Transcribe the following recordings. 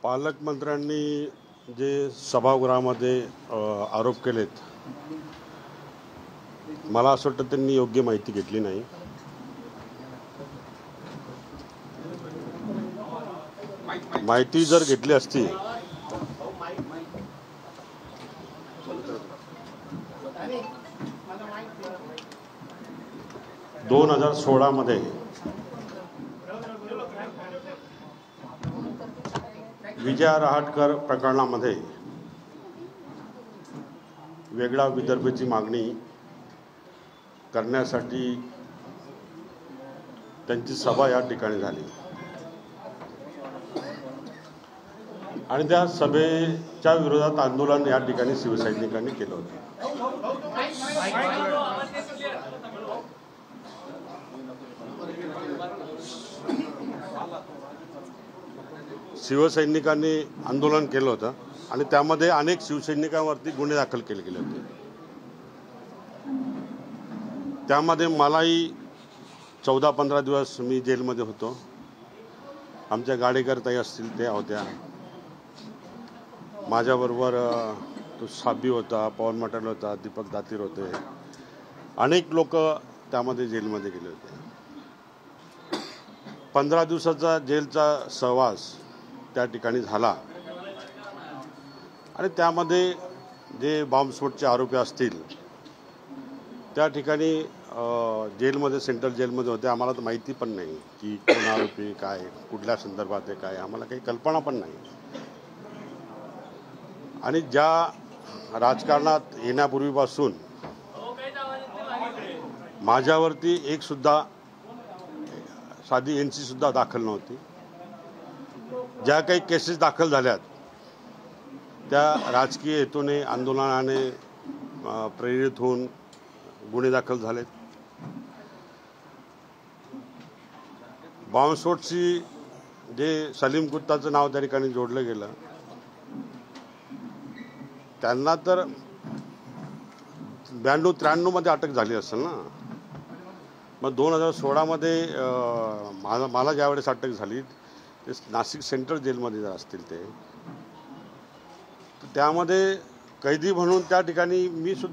पालकमंत्र्यांनी जे सभागृहामध्ये आरोप केलेत, मला असं वाटतं त्यांनी योग्य माहिती घेतली नाही. माहिती जर घेतली असती दोन 2016 मध्ये विजया रहाटकर प्रकरणामध्ये वेगळा विदर्भाची मागणी करण्यासाठी त्यांची सभा या ठिकाणी झाली आणि त्या सभेच्या विरोधात आंदोलन या ठिकाणी शिवसैनिकांनी केलं होतं. शिवसैनिकांनी आंदोलन केलं होतं आणि त्यामध्ये अनेक शिवसैनिकांवरती गुन्हे दाखल केले गेले होते. त्यामध्ये मलाही 14-15 दिवस मी जेलमध्ये होतो. आमच्या गाडेकर ताई असतील त्या होत्या, माझ्याबरोबर तो साबी होता, पवन मटाल होता, दीपक दातीर होते, अनेक लोक त्यामध्ये जेलमध्ये गेले होते. 15 दिवसाचा जेलचा सहवास त्या ठिकाणी झाला आणि त्यामध्ये जे बॉम्बस्फोटचे आरोपी असतील त्या ठिकाणी जेलमध्ये, सेंट्रल जेलमध्ये होते. आम्हाला तर माहिती पण नाही की कोण आरोपी, काय, कुठल्या संदर्भात आहे, काय, आम्हाला काही कल्पना पण नाही. आणि ज्या राजकारणात येण्यापूर्वीपासून माझ्यावरती एक सुद्धा साधी NC सुद्धा दाखल नव्हती. ज्या काही केसेस दाखल झाल्यात त्या राजकीय हेतूने, आंदोलनाने प्रेरित होऊन गुन्हे दाखल झालेत. बॉम्बस्फोटची जे सलीम कुत्ताचं नाव त्या ठिकाणी जोडलं गेलं, त्यांना तर 92-93 मध्ये अटक झाली असेल ना. मग 2016 मध्ये मला ज्यावेळेस अटक झाली ते नाशिक सेंट्रल जेलमध्ये जर असतील ते, तर त्यामध्ये कैदी म्हणून त्या ठिकाणी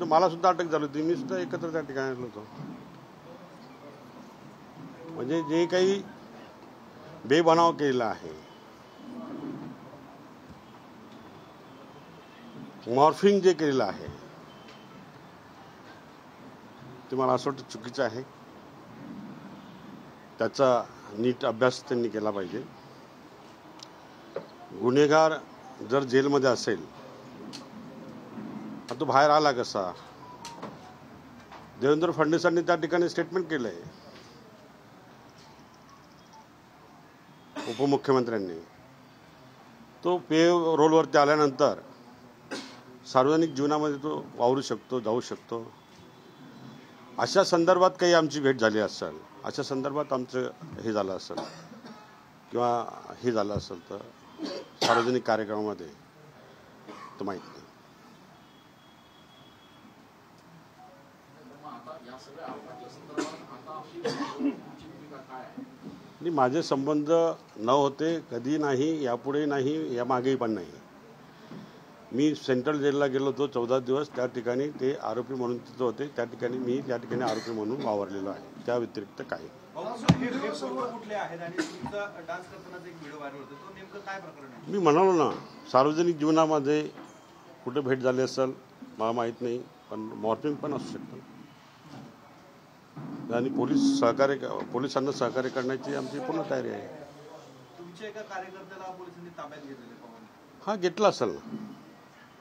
मला सुद्धा अटक झाली होती. मी सुद्धा एकत्र त्या ठिकाणी आलो होतो. म्हणजे जे काही बेबनाव केलेला आहे, मॉर्फिंग जे केलेलं आहे, ते मला असं वाटतं चुकीचं आहे. त्याचा नीट अभ्यास त्यांनी केला पाहिजे. गुन्हेगार जर जेलमध्ये असेल तर तो बाहेर आला कसा? देवेंद्र फडणवीसांनी त्या ठिकाणी स्टेटमेंट केलंय, उपमुख्यमंत्र्यांनी. तो पे रोलवरती आल्यानंतर सार्वजनिक जीवनामध्ये तो वावरू शकतो, जाऊ शकतो. अशा संदर्भात काही आमची भेट झाली असेल, अशा संदर्भात आमचं हे झालं असेल किंवा हे झालं असेल तर सार्वजनिक कार्यक्रमामध्ये तर माहीत नाही. माझे संबंध न होते कधी नाही, यापुढे नाही, यामागेही पण नाही. मी सेंट्रल जेलला गेलो होतो 14 दिवस. त्या ठिकाणी ते आरोपी म्हणून तिथं होते. त्या ठिकाणी मी त्या ठिकाणी आरोपी म्हणून वावरलेलो आहे. त्या व्यतिरिक्त काही. मी म्हणालो ना, सार्वजनिक जीवनामध्ये कुठे भेट झाली असेल मला माहीत नाही, पण मॉर्फिंग पण असू शकतं. आणि पोलिसांना सहकार्य करण्याची आमची पूर्ण तयारी आहे. तुमच्या एका कार्यकर्त्याला पोलिसांनी ताब्यात घेतलेले? हा, घेतला असेल ना.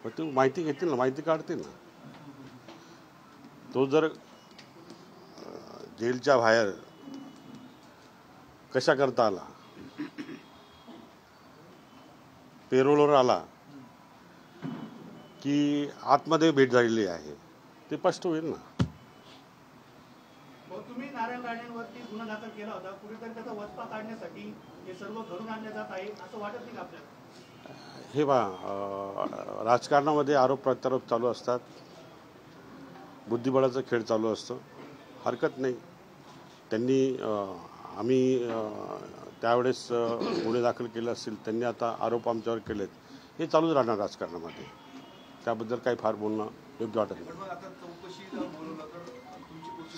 मग तू माहिती घेतील ना, माहिती काढतील ना. तो जर जेलच्या बाहेर कशा करता आला, पेरोलवर आला की आतमध्ये भेट झालेली आहे, ते स्पष्ट होईल ना. तुम्ही नारायण राणेंवरती गुन्हा दाखल केला होता, कुठेतरी त्याचा वचपा काढण्यासाठी हे सर्व घडून आणले जात आहे असं वाटत नाही आपल्याला? हे राजकारणामध्ये आरोप प्रत्यारोप चालू असतात, बुद्धिबळाचा खेळ चालू असतो. हरकत नाही. आम्ही त्यावेळेस गुन्हे दाखल केले असतील, त्यांनी आता आरोप आमच्यावर केलेत, हे चालूच राहणार राजकारणामध्ये. त्याबद्दल काही फार बोलणं योग्य वाटत नाही.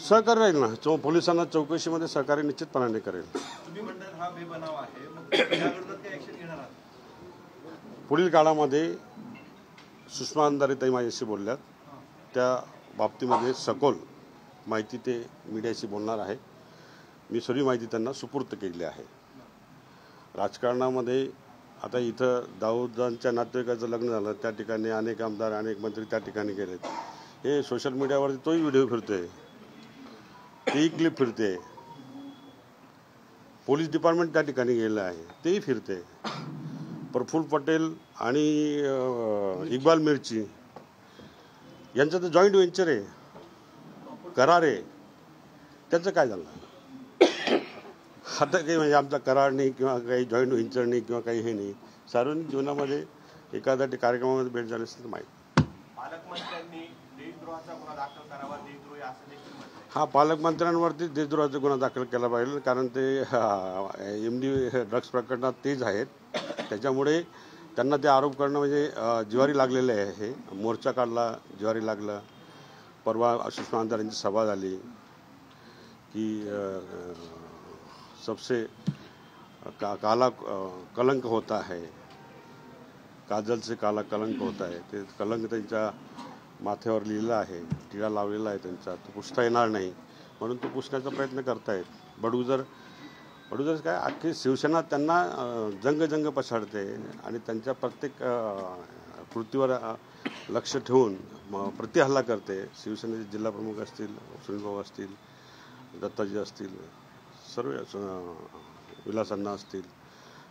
सहकार्य राहील ना, पोलिसांना चौकशीमध्ये सहकार्य निश्चितपणाने करेल. पुढील काळामध्ये सुषमा अंधारेताई माझ्याशी बोलल्यात, त्या बाबतीमध्ये सखोल माहिती ते मीडियाशी बोलणार आहे. मी सर्व माहिती त्यांना सुपूर्द केली आहे. राजकारणामध्ये आता इथं दाऊदांच्या नातेवाईकाचं लग्न झालं, त्या ठिकाणी अनेक आमदार अनेक मंत्री त्या ठिकाणी गेलेत. हे सोशल मीडियावरती तोही व्हिडिओ फिरतोय, तेही क्लिप फिरते. पोलीस डिपार्टमेंट त्या ठिकाणी गेलं आहे, तेही फिरते. प्रफुल्ल पटेल आणि इक्बाल मिर्ची यांचं तर जॉईंट व्हेंचर आहे, करार आहे. त्याचं काय झालं आता? काही म्हणजे आमचा करार नाही किंवा काही जॉईंट व्हेंचर नाही किंवा काही हे नाही. सार्वजनिक जीवनामध्ये एखाद्या कार्यक्रमामध्ये भेट झाली असेल तर माहिती. पालकमंत्र्यांनी देशद्रोहाचा गुन्हा दाखल करावा, देशद्रोही असं देखील म्हटलंय. हा, पालकमंत्र्यांवरती देशद्रोहाचा गुन्हा दाखल केला पाहिजे, कारण ते MD ड्रग्स प्रकरणात तेच आहेत. त्याच्यामुळे त्यांना ते आरोप करणं म्हणजे जिवारी लागलेले आहे. हे मोर्चा काढला, जिवारी लागलं. परवा सुषमा अंधारेंची सभा झाली की सबसे काला कलंक होता है, काजल से काला कलंक होता है. ते कलंक त्यांच्या माथ्यावर लिहिलं आहे, टिळा लावलेला आहे त्यांचा. तो पुसता येणार नाही म्हणून तो पुसण्याचा प्रयत्न करतायत. बडगुजर काय अख्खी शिवसेना त्यांना जंग पछाडते आणि त्यांच्या प्रत्येक कृतीवर लक्ष ठेवून प्रतिहल्ला करते. शिवसेनेचे जिल्हाप्रमुख असतील, सुनीलभाऊ असतील, दत्ताजी असतील, सर्व विलासांना असतील,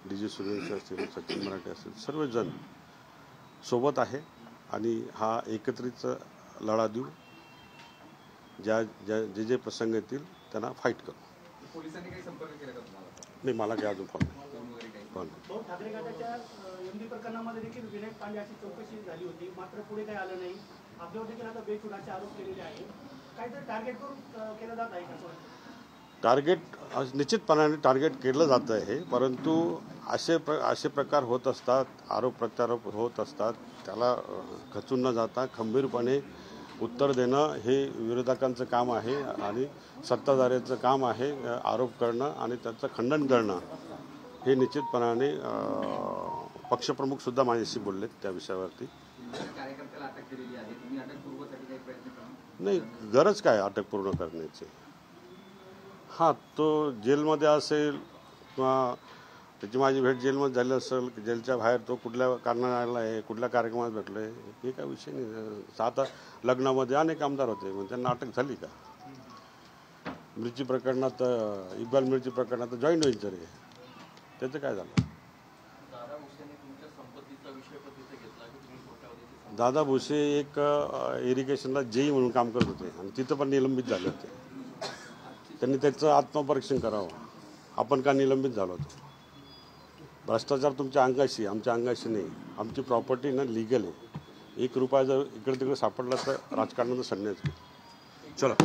DG सूर्यवंशी असतील, सचिन मराठे असतील, सर्वजण सोबत आहे आणि हा एकत्रित लढा देऊ. जे प्रसंग येतील त्यांना फाईट करू. पोलिसांनी काही संपर्क केला का तुम्हाला? नाही, मला काय अजून फोन ठाकरे गटाच्या MD प्रकरणामध्ये देखील विनायक पांडे अशी चौकशी झाली होती, मात्र पुढे काही आलं नाही. आपल्यावर देखील आता बेछुटाचे आरोप केलेले आहेत. काहीतरी टार्गेट करून केलं जात आहे का? टार्गेट निश्चितपणाने टार्गेट केलं जातं आहे, परंतु असे प्रकार होत असतात, आरोप प्रत्यारोप होत असतात. त्याला खचून न जाता खंबीरपणे उत्तर देणं हे विरोधकांचं काम आहे आणि सत्ताधाऱ्यांचं काम आहे. आरोप करणं आणि त्याचं खंडन करणं हे निश्चितपणाने पक्षप्रमुखसुद्धा माझ्याशी बोललेत त्या विषयावरती. कार्यकर्त्याला अटक केलेली आहे, तुम्ही अटकपूर्वसाठी काही प्रयत्न करा? नाही, गरज काय अटक पूर्ण करण्याची? हां, तो जेलमध्ये असेल किंवा त्याची माझी भेट जेलमध्ये झाली असेल, जेलच्या बाहेर तो कुठल्या कारणाने आला आहे, कुठल्या कार्यक्रमात भेटलो आहे, हे काय विषय नाही. आता लग्नामध्ये अनेक आमदार होते, मग त्यांना अटक झाली का? मिरची प्रकरणात, इक्बाल मिरची प्रकरणात जॉईंट व्हेंचर आहे, त्याचं काय झालं? दादा भुसे एक इरिगेशनला JE म्हणून काम करत होते आणि तिथं पण निलंबित झाले होते. त्यांनी त्याचं आत्मपरीक्षण करावं, आपण का निलंबित झालो होतो. भ्रष्टाचार तुमच्या अंगाशी, आमच्या अंगाशी नाही. आमची प्रॉपर्टी ना लिगल आहे. 1 रुपया जर इकडे तिकडे सापडला तर राजकारणाचा संन्यास घेऊ. चला.